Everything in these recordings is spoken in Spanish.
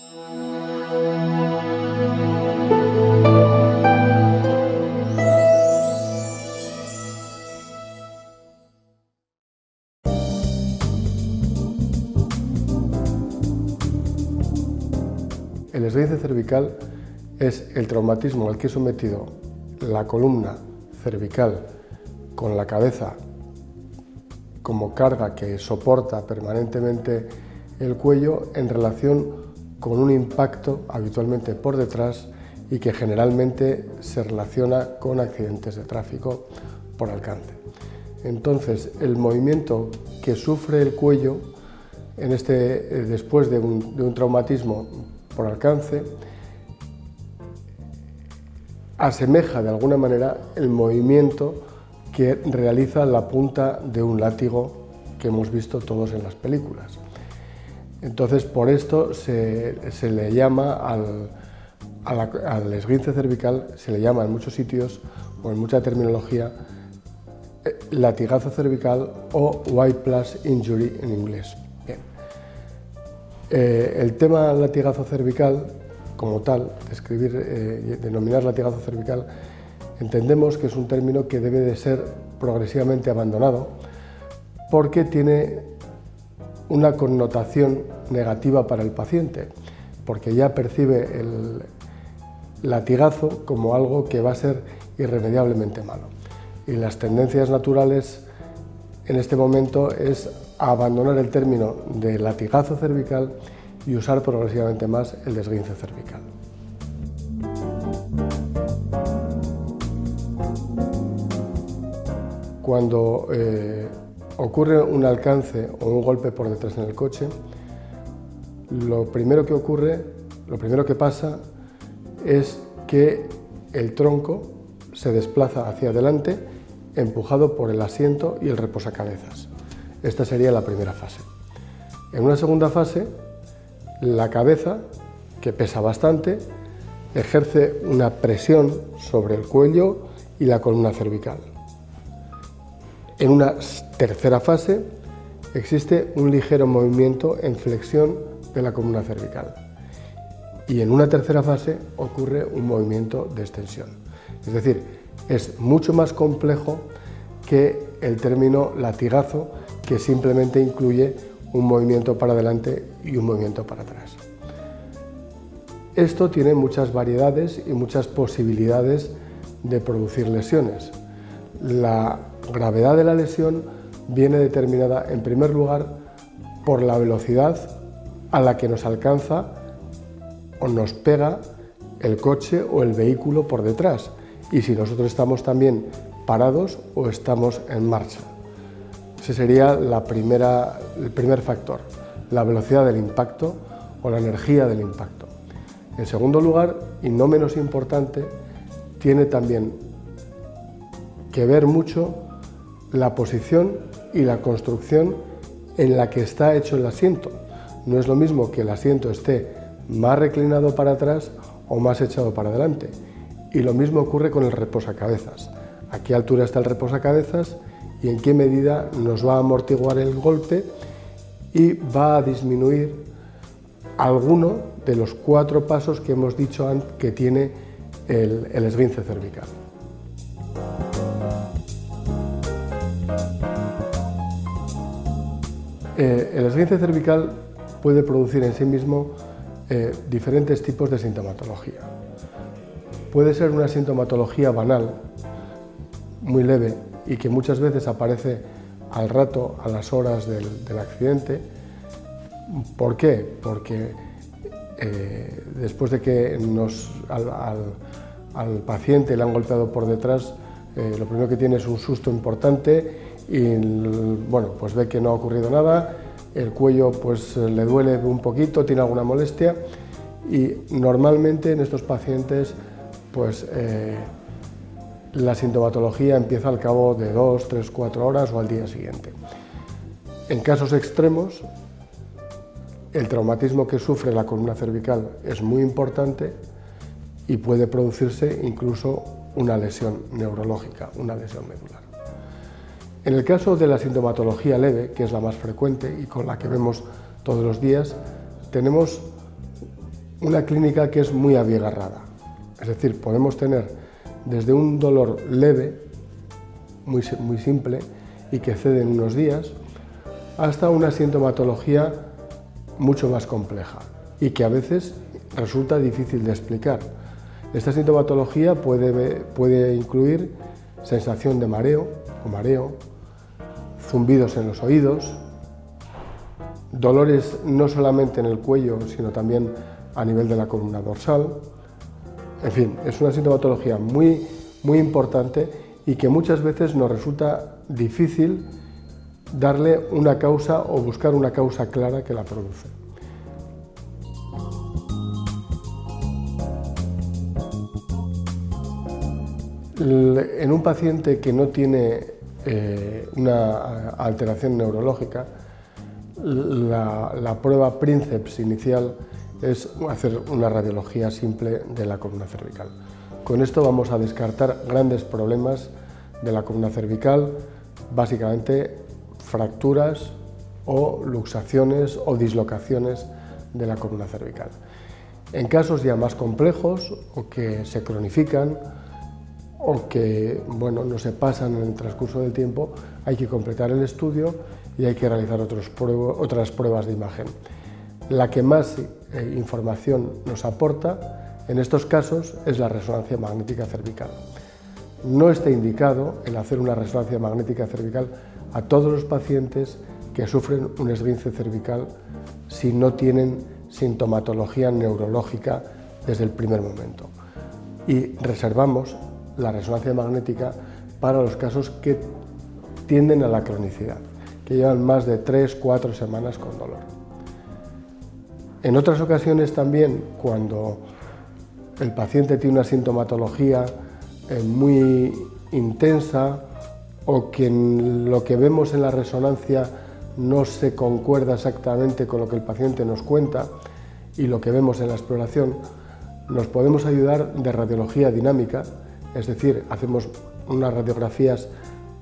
El esguince cervical es el traumatismo al que es sometido la columna cervical con la cabeza como carga que soporta permanentemente el cuello en relación con un impacto habitualmente por detrás y que generalmente se relaciona con accidentes de tráfico por alcance. Entonces, el movimiento que sufre el cuello después de un traumatismo por alcance asemeja de alguna manera el movimiento que realiza la punta de un látigo que hemos visto todos en las películas. Entonces, por esto se le llama al esguince cervical, se le llama en muchos sitios o en mucha terminología latigazo cervical o whiplash injury en inglés. Bien. El tema latigazo cervical, como tal, denominar latigazo cervical, entendemos que es un término que debe de ser progresivamente abandonado porque tiene una connotación negativa para el paciente, porque ya percibe el latigazo como algo que va a ser irremediablemente malo. Y las tendencias naturales en este momento es abandonar el término de latigazo cervical y usar progresivamente más el de esguince cervical. Cuando ocurre un alcance o un golpe por detrás en el coche, lo primero que pasa es que el tronco se desplaza hacia adelante, empujado por el asiento y el reposacabezas. Esta sería la primera fase. En una segunda fase, la cabeza, que pesa bastante, ejerce una presión sobre el cuello y la columna cervical. En una tercera fase existe un ligero movimiento en flexión de la columna cervical y en una tercera fase ocurre un movimiento de extensión. Es decir, es mucho más complejo que el término latigazo, que simplemente incluye un movimiento para adelante y un movimiento para atrás. Esto tiene muchas variedades y muchas posibilidades de producir lesiones. La gravedad de la lesión viene determinada, en primer lugar, por la velocidad a la que nos alcanza o nos pega el coche o el vehículo por detrás, y si nosotros estamos también parados o estamos en marcha. Ese sería el primer factor, la velocidad del impacto o la energía del impacto. En segundo lugar, y no menos importante, tiene también que ver mucho la posición y la construcción en la que está hecho el asiento. No es lo mismo que el asiento esté más reclinado para atrás o más echado para adelante. Y lo mismo ocurre con el reposacabezas. ¿A qué altura está el reposacabezas y en qué medida nos va a amortiguar el golpe y va a disminuir alguno de los 4 pasos que hemos dicho que tiene el esguince cervical? El esguince cervical puede producir en sí mismo diferentes tipos de sintomatología. Puede ser una sintomatología banal, muy leve, y que muchas veces aparece al rato, a las horas del accidente. ¿Por qué? Porque después de que al paciente le han golpeado por detrás, lo primero que tiene es un susto importante y bueno, pues ve que no ha ocurrido nada, el cuello pues le duele un poquito, tiene alguna molestia, y normalmente en estos pacientes pues la sintomatología empieza al cabo de 2, 3, 4 horas o al día siguiente. En casos extremos, el traumatismo que sufre la columna cervical es muy importante y puede producirse incluso una lesión neurológica, una lesión medular. En el caso de la sintomatología leve, que es la más frecuente y con la que vemos todos los días, tenemos una clínica que es muy abigarrada. Es decir, podemos tener desde un dolor leve, muy simple, y que cede en unos días, hasta una sintomatología mucho más compleja y que a veces resulta difícil de explicar. Esta sintomatología puede incluir sensación de mareo o mareo, zumbidos en los oídos, dolores no solamente en el cuello, sino también a nivel de la columna dorsal. En fin, es una sintomatología muy importante y que muchas veces nos resulta difícil darle una causa o buscar una causa clara que la produce. En un paciente que no tiene una alteración neurológica, la prueba Princeps inicial es hacer una radiología simple de la columna cervical. Con esto vamos a descartar grandes problemas de la columna cervical, básicamente fracturas o luxaciones o dislocaciones de la columna cervical. En casos ya más complejos o que se cronifican o que no se pasan en el transcurso del tiempo, hay que completar el estudio y hay que realizar otras pruebas de imagen. La que más información nos aporta en estos casos es la resonancia magnética cervical. No está indicado el hacer una resonancia magnética cervical a todos los pacientes que sufren un esguince cervical si no tienen sintomatología neurológica desde el primer momento. Y reservamos la resonancia magnética para los casos que tienden a la cronicidad, que llevan más de 3-4 semanas con dolor. En otras ocasiones también, cuando el paciente tiene una sintomatología muy intensa o que lo que vemos en la resonancia no se concuerda exactamente con lo que el paciente nos cuenta y lo que vemos en la exploración, nos podemos ayudar de radiología dinámica, es decir, hacemos unas radiografías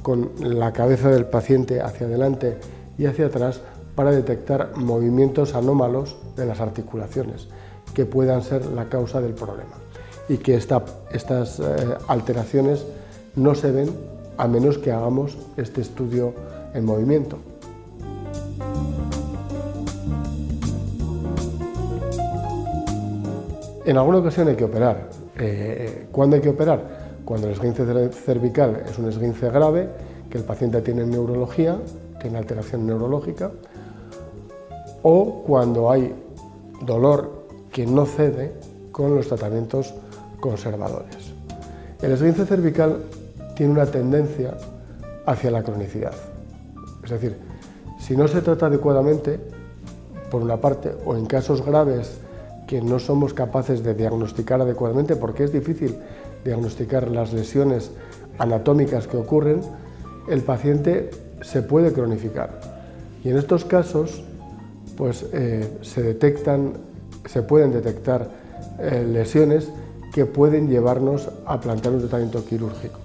con la cabeza del paciente hacia adelante y hacia atrás para detectar movimientos anómalos de las articulaciones que puedan ser la causa del problema y que estas alteraciones no se ven a menos que hagamos este estudio en movimiento. En alguna ocasión hay que operar. ¿Cuándo hay que operar? Cuando el esguince cervical es un esguince grave, que el paciente tiene neurología, tiene alteración neurológica, o cuando hay dolor que no cede con los tratamientos conservadores. El esguince cervical tiene una tendencia hacia la cronicidad. Es decir, si no se trata adecuadamente, por una parte, o en casos graves que no somos capaces de diagnosticar adecuadamente, porque es difícil diagnosticar las lesiones anatómicas que ocurren, el paciente se puede cronificar. Y en estos casos, se pueden detectar lesiones que pueden llevarnos a plantear un tratamiento quirúrgico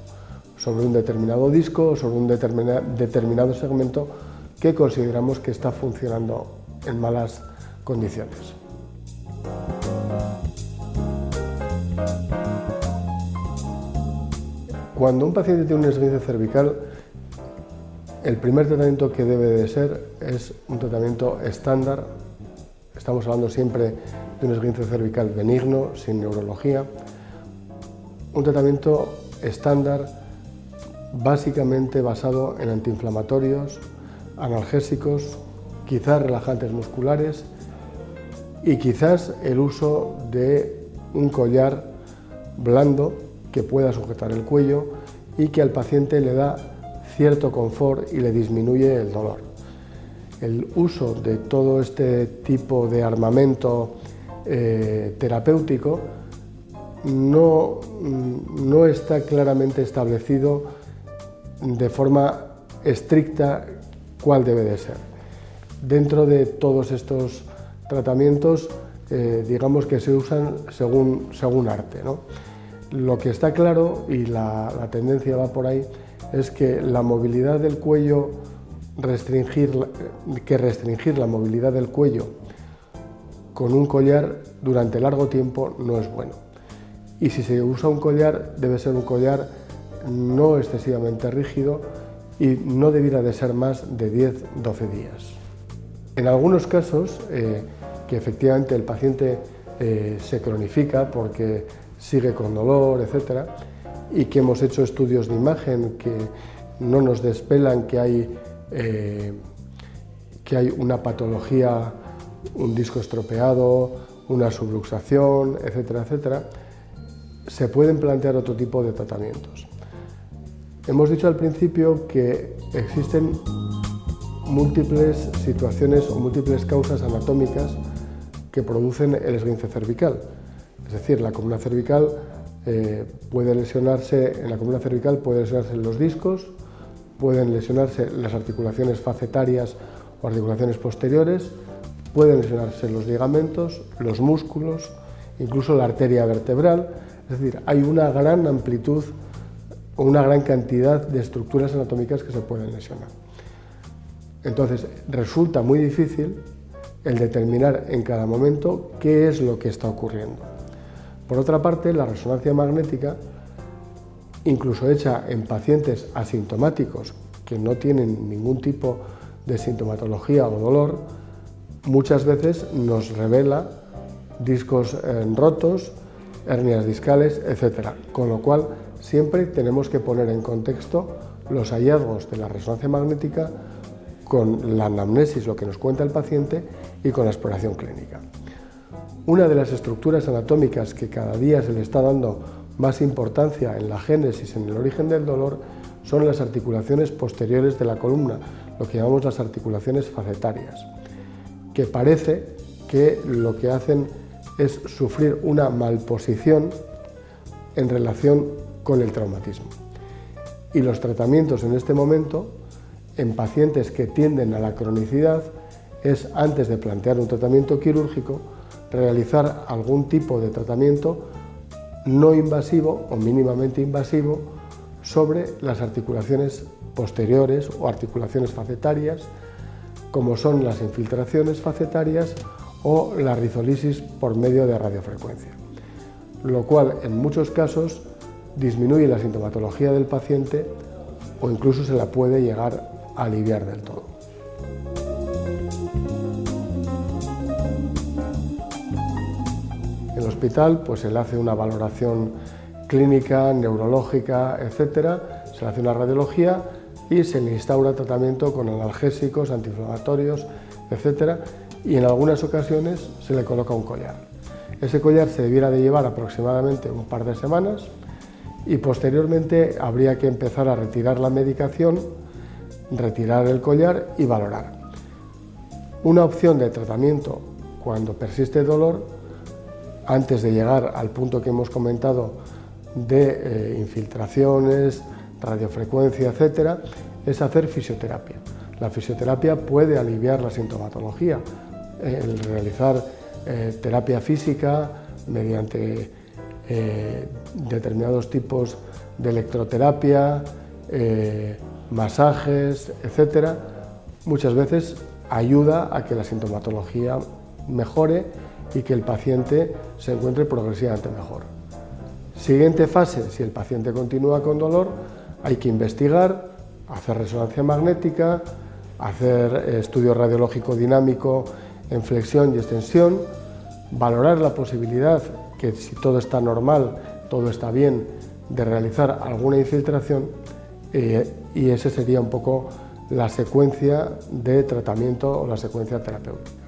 sobre un determinado disco o sobre un determinado segmento que consideramos que está funcionando en malas condiciones. Cuando un paciente tiene un esguince cervical, el primer tratamiento que debe de ser es un tratamiento estándar. Estamos hablando siempre de un esguince cervical benigno, sin neurología. Un tratamiento estándar básicamente basado en antiinflamatorios, analgésicos, quizás relajantes musculares y quizás el uso de un collar blando que pueda sujetar el cuello y que al paciente le da cierto confort y le disminuye el dolor. El uso de todo este tipo de armamento terapéutico no está claramente establecido de forma estricta cuál debe de ser. Dentro de todos estos tratamientos, digamos que se usan según arte, ¿no? Lo que está claro, y la tendencia va por ahí, es que la movilidad del cuello, restringir la movilidad del cuello con un collar durante largo tiempo no es bueno. Y si se usa un collar, debe ser un collar no excesivamente rígido y no debiera de ser más de 10-12 días. En algunos casos, que efectivamente el paciente se cronifica porque sigue con dolor, etc., y que hemos hecho estudios de imagen que no nos desvelan que hay una patología, un disco estropeado, una subluxación, etcétera, etcétera, se pueden plantear otro tipo de tratamientos. Hemos dicho al principio que existen múltiples situaciones o múltiples causas anatómicas que producen el esguince cervical. Es decir, la columna cervical puede lesionarse los discos, pueden lesionarse las articulaciones facetarias o articulaciones posteriores, pueden lesionarse los ligamentos, los músculos, incluso la arteria vertebral. Es decir, hay una gran amplitud o una gran cantidad de estructuras anatómicas que se pueden lesionar. Entonces, resulta muy difícil el determinar en cada momento qué es lo que está ocurriendo. Por otra parte, la resonancia magnética, incluso hecha en pacientes asintomáticos que no tienen ningún tipo de sintomatología o dolor, muchas veces nos revela discos rotos, hernias discales, etc. Con lo cual, siempre tenemos que poner en contexto los hallazgos de la resonancia magnética con la anamnesis, lo que nos cuenta el paciente, y con la exploración clínica. Una de las estructuras anatómicas que cada día se le está dando más importancia en la génesis, en el origen del dolor, son las articulaciones posteriores de la columna, lo que llamamos las articulaciones facetarias, que parece que lo que hacen es sufrir una malposición en relación con el traumatismo. Y los tratamientos en este momento, en pacientes que tienden a la cronicidad, es, antes de plantear un tratamiento quirúrgico, realizar algún tipo de tratamiento no invasivo o mínimamente invasivo sobre las articulaciones posteriores o articulaciones facetarias, como son las infiltraciones facetarias o la rizolisis por medio de radiofrecuencia, lo cual en muchos casos disminuye la sintomatología del paciente o incluso se la puede llegar a aliviar del todo. En el hospital pues, se le hace una valoración clínica, neurológica, etcétera, se le hace una radiología y se le instaura tratamiento con analgésicos, antiinflamatorios, etcétera, y en algunas ocasiones se le coloca un collar. Ese collar se debiera de llevar aproximadamente un par de semanas y posteriormente habría que empezar a retirar la medicación, retirar el collar y valorar. Una opción de tratamiento cuando persiste dolor, antes de llegar al punto que hemos comentado de infiltraciones, radiofrecuencia, etcétera, es hacer fisioterapia. La fisioterapia puede aliviar la sintomatología, el realizar terapia física mediante determinados tipos de electroterapia, masajes, etcétera, muchas veces ayuda a que la sintomatología mejore y que el paciente se encuentre progresivamente mejor. Siguiente fase, si el paciente continúa con dolor, hay que investigar, hacer resonancia magnética, hacer estudio radiológico dinámico en flexión y extensión, valorar la posibilidad que si todo está normal, todo está bien, de realizar alguna infiltración y esa sería un poco la secuencia de tratamiento o la secuencia terapéutica.